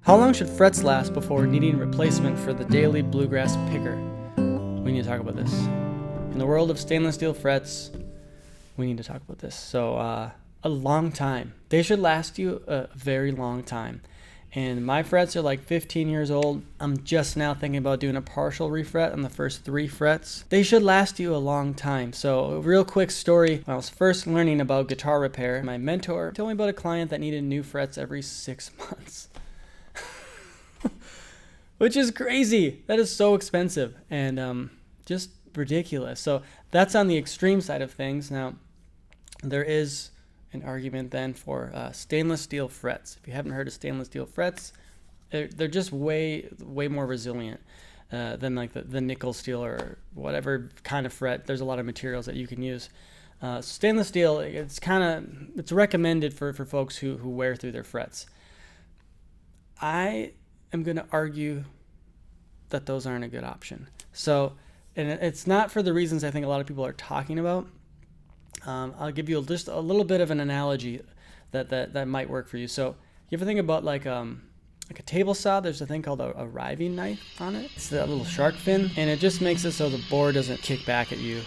How long should frets last before needing replacement for the daily bluegrass picker? We need to talk about this. In the world of stainless steel frets, we need to talk about this. So, a long time. They should last you a very long time. And my frets are like 15 years old. I'm just now thinking about doing a partial refret on the first 3 frets. They should last you a long time. So a real quick story. When I was first learning about guitar repair, my mentor told me about a client that needed new frets every 6 months. Which is crazy. That is so expensive and just ridiculous. So that's on the extreme side of things. Now, there is an argument then for stainless steel frets. If you haven't heard of stainless steel frets, they're just way more resilient than like the nickel steel or whatever kind of fret. There's a lot of materials that you can use. Stainless steel, it's recommended for folks who wear through their frets. I am going to argue that those aren't a good option. So, and it's not for the reasons I think a lot of people are talking about. I'll give you just a little bit of an analogy that might work for you. So you ever think about like a table saw? There's a thing called a riving knife on it. It's that little shark fin, and it just makes it so the board doesn't kick back at you,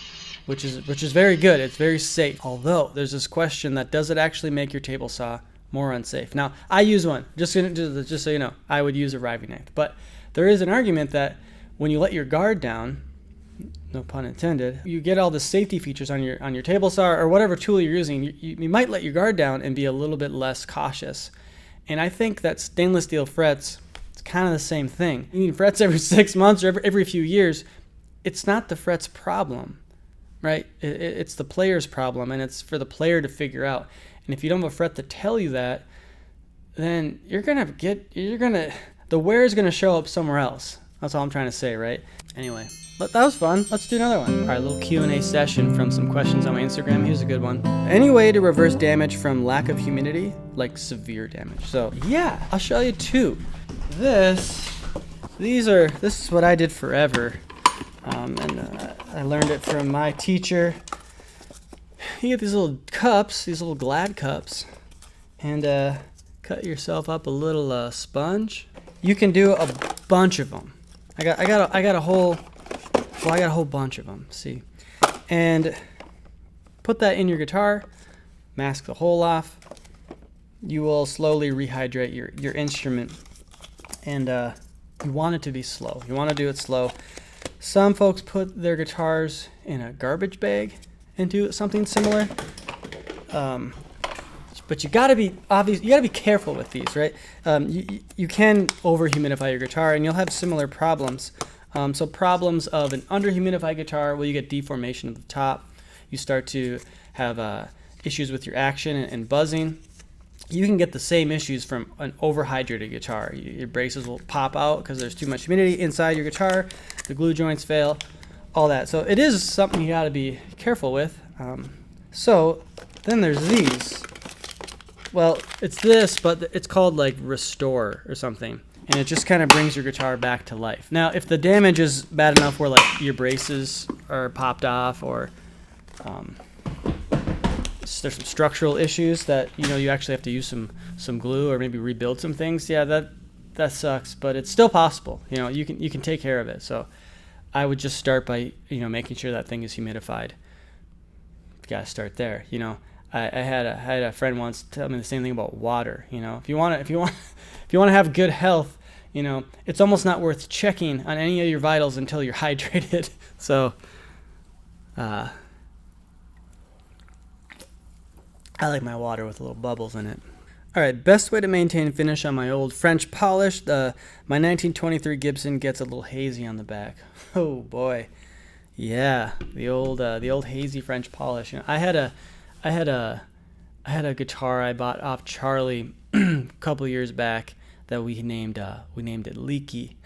which is very good. It's very safe. Although there's this question that does it actually make your table saw more unsafe? Now, I use one. Just so you know, I would use a riving knife. But there is an argument that when you let your guard down, no pun intended, you get all the safety features on your table saw or whatever tool you're using. You might let your guard down and be a little bit less cautious. And I think that stainless steel frets, it's kind of the same thing. You need frets every 6 months or every few years. It's not the fret's problem, right? It's the player's problem, and it's for the player to figure out. And if you don't have a fret to tell you that, then the wear is gonna show up somewhere else. That's all I'm trying to say, right? Anyway, but that was fun. Let's do another one. All right, a little Q&A session from some questions on my Instagram. Here's a good one. Any way to reverse damage from lack of humidity, like severe damage? So yeah, I'll show you 2. This is what I did forever, and I learned it from my teacher. You get these little cups, these little Glad cups, and cut yourself up a little sponge. You can do a bunch of them. I got a whole bunch of them. See, and put that in your guitar. Mask the hole off. You will slowly rehydrate your instrument, and you want it to be slow. You want to do it slow. Some folks put their guitars in a garbage bag and do something similar. But you gotta be obvious. You gotta be careful with these, right? You can over humidify your guitar, and you'll have similar problems. So problems of an under humidified guitar, well, you get deformation of the top. You start to have issues with your action and buzzing. You can get the same issues from an overhydrated guitar. Your braces will pop out because there's too much humidity inside your guitar. The glue joints fail, all that. So it is something you gotta be careful with. So then there's these. Well, it's this, but it's called like Restore or something. And it just kind of brings your guitar back to life. Now, if the damage is bad enough where like your braces are popped off or there's some structural issues that, you actually have to use some glue or maybe rebuild some things, yeah, that sucks, but it's still possible. You can take care of it. So I would just start by, making sure that thing is humidified. You gotta start there, I had a friend once tell me the same thing about water. If you want to have good health, it's almost not worth checking on any of your vitals until you're hydrated. So, I like my water with little bubbles in it. All right, best way to maintain finish on my old French polish. My 1923 Gibson gets a little hazy on the back. Oh boy, yeah, the old hazy French polish. I had a guitar I bought off Charlie a couple years back that we named it Leaky.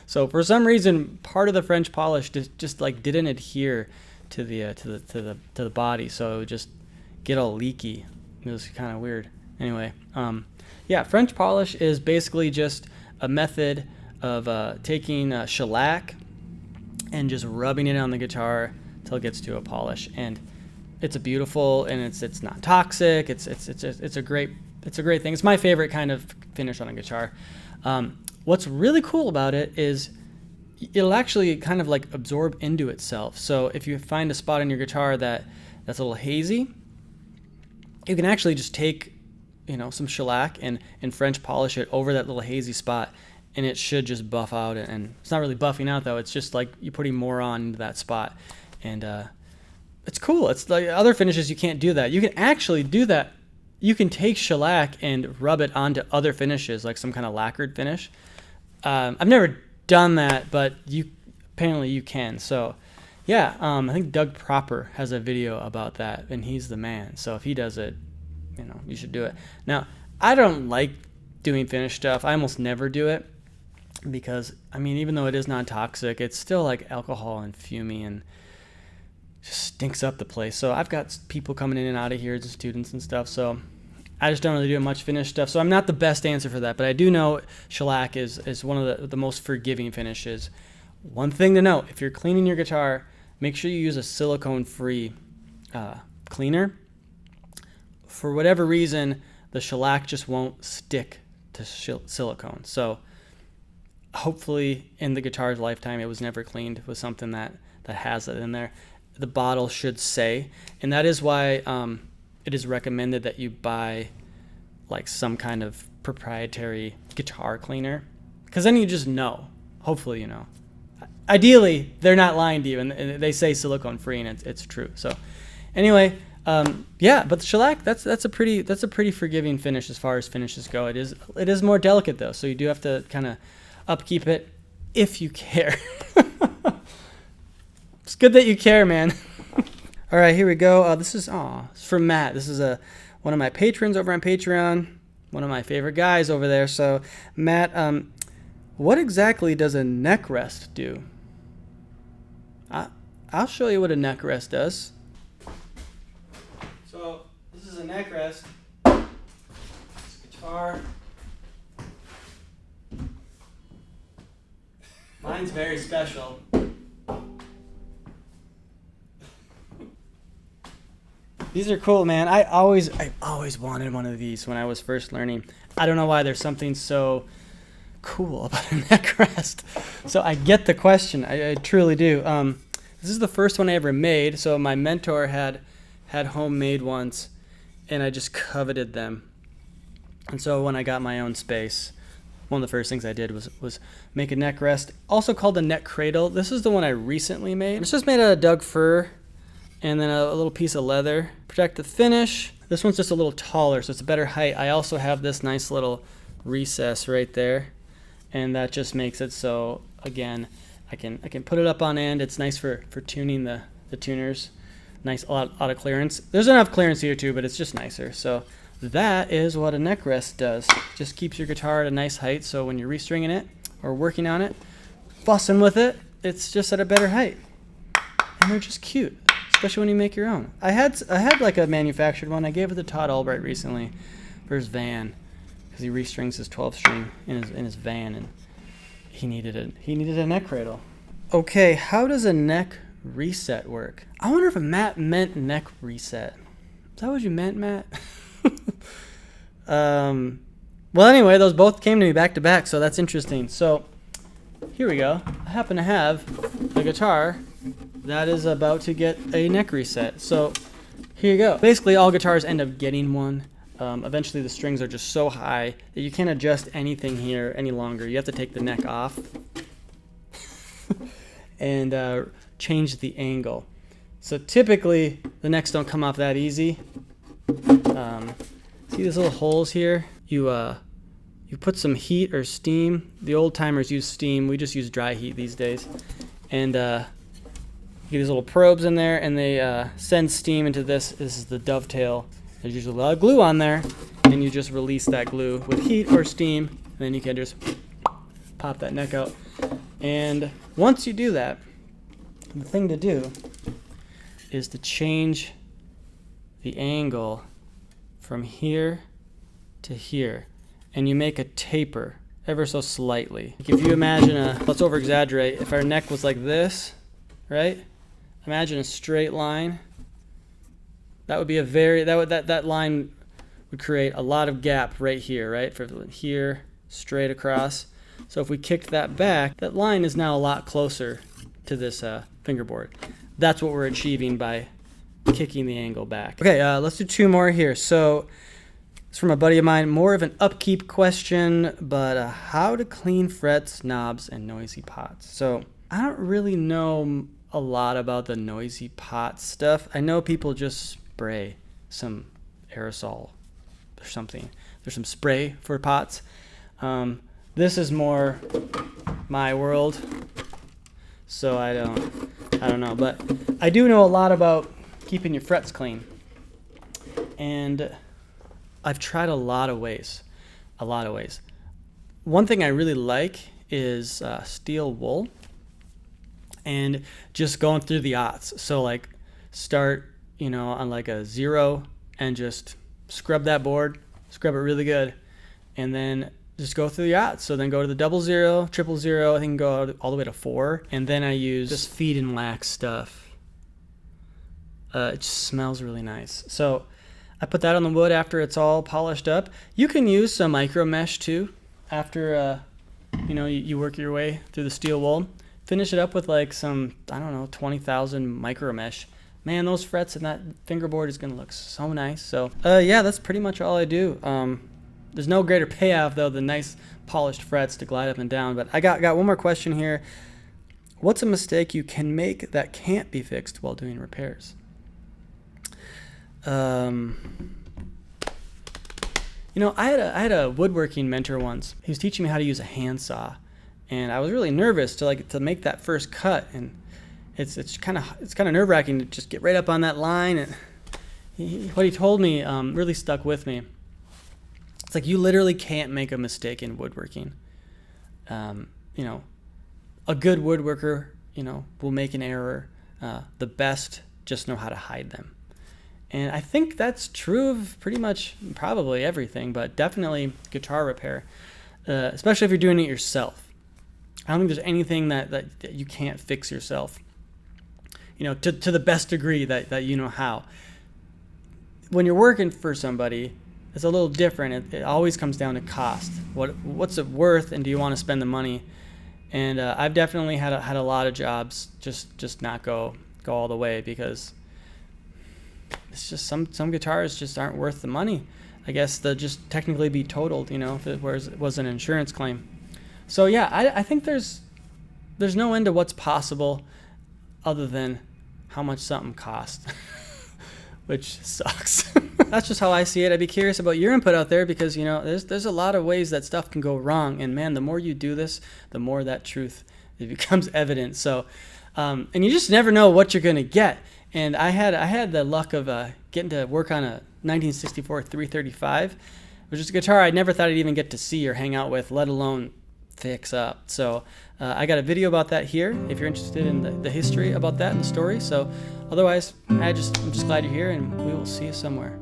So for some reason, part of the French polish just like didn't adhere to the body, so it would just get all leaky. It was kind of weird. Anyway, yeah, French polish is basically just a method of taking shellac and just rubbing it on the guitar till it gets to a polish. And it's a beautiful, and it's not toxic. It's a great thing. It's my favorite kind of finish on a guitar. What's really cool about it is it'll actually kind of like absorb into itself. So if you find a spot on your guitar that's a little hazy, you can actually just take, some shellac and French polish it over that little hazy spot, and it should just buff out. And it's not really buffing out though. It's just like you're putting more on into that spot. And it's cool. It's like other finishes, you can't do that. You can actually do that. You can take shellac and rub it onto other finishes, like some kind of lacquered finish. I've never done that, but apparently you can. So yeah, I think Doug Proper has a video about that, and he's the man. So if he does it, you should do it. Now, I don't like doing finish stuff. I almost never do it because, even though it is non-toxic, it's still like alcohol and fuming and just stinks up the place. So I've got people coming in and out of here, the students and stuff. So I just don't really do much finish stuff. So I'm not the best answer for that, but I do know shellac is one of the most forgiving finishes. One thing to note, if you're cleaning your guitar, make sure you use a silicone-free cleaner. For whatever reason, the shellac just won't stick to silicone. So hopefully in the guitar's lifetime, it was never cleaned with something that has it in there. The bottle should say, and that is why it is recommended that you buy like some kind of proprietary guitar cleaner, because then you just know. Hopefully, Ideally, they're not lying to you, and they say silicone free, and it's true. So, anyway, yeah. But the shellac, that's a pretty forgiving finish as far as finishes go. It is more delicate though, so you do have to kind of upkeep it if you care. It's good that you care, man. All right, here we go. This is from Matt. This is one of my patrons over on Patreon, one of my favorite guys over there. So, Matt, what exactly does a neck rest do? I'll show you what a neck rest does. So, this is a neck rest. This guitar. Mine's very special. These are cool, man. I always wanted one of these when I was first learning. I don't know why. There's something so cool about a neck rest. So I get the question. I truly do. This is the first one I ever made. So my mentor had homemade ones, and I just coveted them. And so when I got my own space, one of the first things I did was make a neck rest, also called a neck cradle. This is the one I recently made. It's just made out of Doug fir, and then a little piece of leather. Protect the finish. This one's just a little taller, so it's a better height. I also have this nice little recess right there, and that just makes it so, again, I can put it up on end. It's nice for tuning the tuners. Nice, a lot of clearance. There's enough clearance here too, but it's just nicer. So that is what a neck rest does. Just keeps your guitar at a nice height, so when you're restringing it or working on it, fussing with it, it's just at a better height. And they're just cute, especially when you make your own. I had like a manufactured one. I gave it to Todd Albright recently for his van, because he restrings his 12 string in his van, and he needed a neck cradle. Okay, how does a neck reset work? I wonder if Matt meant neck reset. Is that what you meant, Matt? Well, anyway, those both came to me back to back, so that's interesting. So here we go. I happen to have a guitar that is about to get a neck reset. So here you go. Basically, all guitars end up getting one. Eventually, the strings are just so high that you can't adjust anything here any longer. You have to take the neck off and change the angle. So typically, the necks don't come off that easy. See these little holes here? You put some heat or steam. The old timers use steam. We just use dry heat these days. And you get these little probes in there, and they send steam into this. This is the dovetail. There's usually a lot of glue on there, and you just release that glue with heat or steam, and then you can just pop that neck out. And once you do that, the thing to do is to change the angle from here to here, and you make a taper ever so slightly. Like if you imagine let's over exaggerate, if our neck was like this, right? Imagine a straight line. That would be that line would create a lot of gap right here, right? From here straight across. So if we kicked that back, that line is now a lot closer to this fingerboard. That's what we're achieving by kicking the angle back. Okay, let's do 2 more here. So it's from a buddy of mine, more of an upkeep question, but how to clean frets, knobs, and noisy pots. So I don't really know a lot about the noisy pot stuff. I know people just spray some aerosol or something. There's some spray for pots. This is more my world, so I don't know, but I do know a lot about keeping your frets clean, and I've tried a lot of ways. One thing I really like is steel wool, and just going through the aughts. So like start, on like a 0 and just scrub that board, scrub it really good, and then just go through the aughts. So then go to the 00, 000, I think go all the way to 4, and then I use just feed and wax stuff. It just smells really nice. So I put that on the wood after it's all polished up. You can use some micro mesh too after you work your way through the steel wool. Finish it up with like some, 20,000 micro mesh. Man, those frets and that fingerboard is gonna look so nice. So yeah, that's pretty much all I do. There's no greater payoff though than nice polished frets to glide up and down. But I got one more question here. What's a mistake you can make that can't be fixed while doing repairs? I had a woodworking mentor once. He was teaching me how to use a handsaw, and I was really nervous to make that first cut, and it's kind of nerve-wracking to just get right up on that line. And what he told me really stuck with me. It's like you literally can't make a mistake in woodworking. A good woodworker, will make an error. The best just know how to hide them. And I think that's true of pretty much probably everything, but definitely guitar repair, especially if you're doing it yourself. I don't think there's anything that you can't fix yourself, to the best degree that you know how. When you're working for somebody, it's a little different. It always comes down to cost. What's it worth, and do you want to spend the money? And I've definitely had a lot of jobs just not go all the way because it's just some guitars just aren't worth the money. I guess they'll just technically be totaled, if it was an insurance claim. So yeah, I think there's no end to what's possible other than how much something costs, which sucks. That's just how I see it. I'd be curious about your input out there because, there's a lot of ways that stuff can go wrong. And man, the more you do this, the more that truth it becomes evident. So, and you just never know what you're going to get. And I had the luck of getting to work on a 1964 335, which is a guitar I never thought I'd even get to see or hang out with, let alone fix up. So I got a video about that here if you're interested in the history about that and the story. So otherwise, I'm just glad you're here, and we will see you somewhere.